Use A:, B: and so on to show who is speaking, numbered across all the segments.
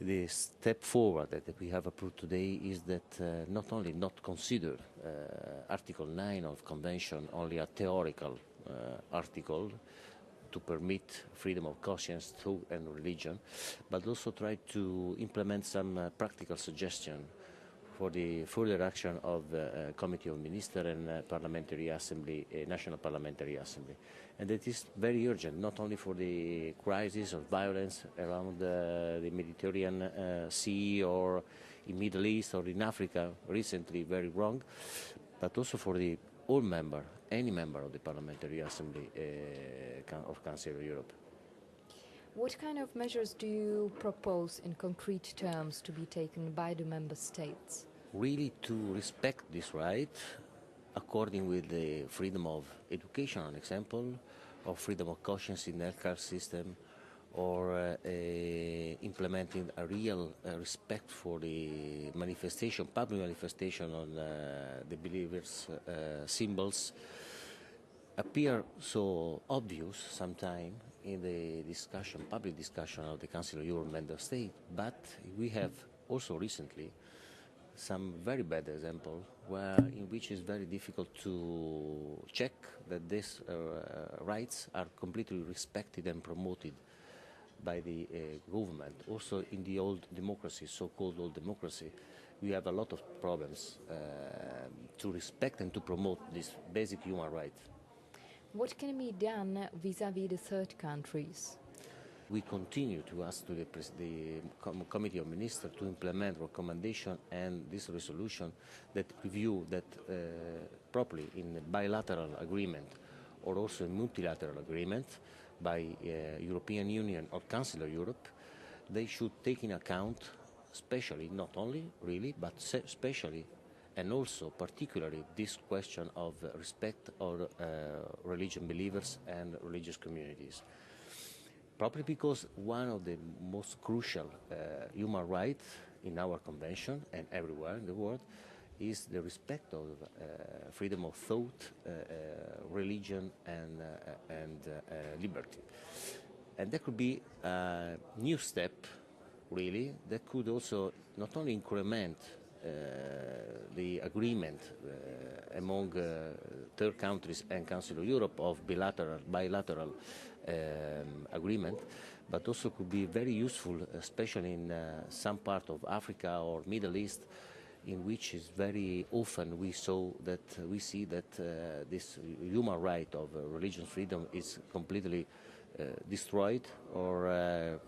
A: The step forward that we have approved today is that not only not consider Article 9 of Convention only a theoretical article to permit freedom of conscience, thought and religion, but also try to implement some practical suggestions for the further action of the Committee of Ministers and Parliamentary Assembly, National Parliamentary Assembly. And that is very urgent, not only for the crisis of violence around the Mediterranean Sea or in Middle East or in Africa, recently very wrong, but also for the all member, any member of the Parliamentary Assembly of Council of Europe.
B: What kind of measures do you propose in concrete terms to be taken by the member states?
A: Really to respect this right according with the freedom of education, an example, or freedom of conscience in the healthcare system, or implementing a real respect for the manifestation, public manifestation on the believers' symbols, appear so obvious sometimes in the discussion, public discussion of the Council of Europe member state, but we have also recently some very bad example in which it's very difficult to check that these rights are completely respected and promoted by the government. Also in the old democracy, so-called old democracy, we have a lot of problems to respect and to promote these basic human rights.
B: What can be done vis-à-vis the third countries?
A: We continue to ask to the Committee of Ministers to implement recommendation and this resolution that review that properly in bilateral agreement or also in multilateral agreement by European Union or Council of Europe. They should take in account, especially, not only really, but especially and also particularly this question of respect of religion believers and religious communities. Probably because one of the most crucial human rights in our convention and everywhere in the world is the respect of freedom of thought, religion and liberty. And that could be a new step, really, that could also not only increment the agreement among third countries and Council of Europe of bilateral agreement, but also could be very useful, especially in some part of Africa or Middle East, in which is very often we see that this human right of religious freedom is completely destroyed, or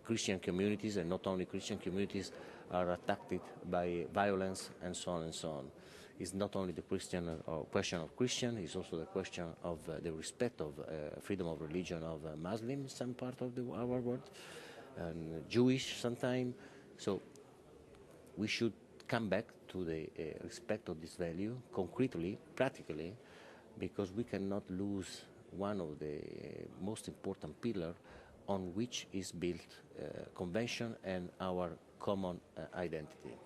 A: Christian communities, and not only Christian communities, are attacked by violence and so on and so on. It's not only the question of Christian, it's also the question of the respect of freedom of religion of Muslims, some part of our world, and Jewish sometimes. So we should come back to the respect of this value concretely, practically, because we cannot lose one of the most important pillars on which is built convention and our common identity.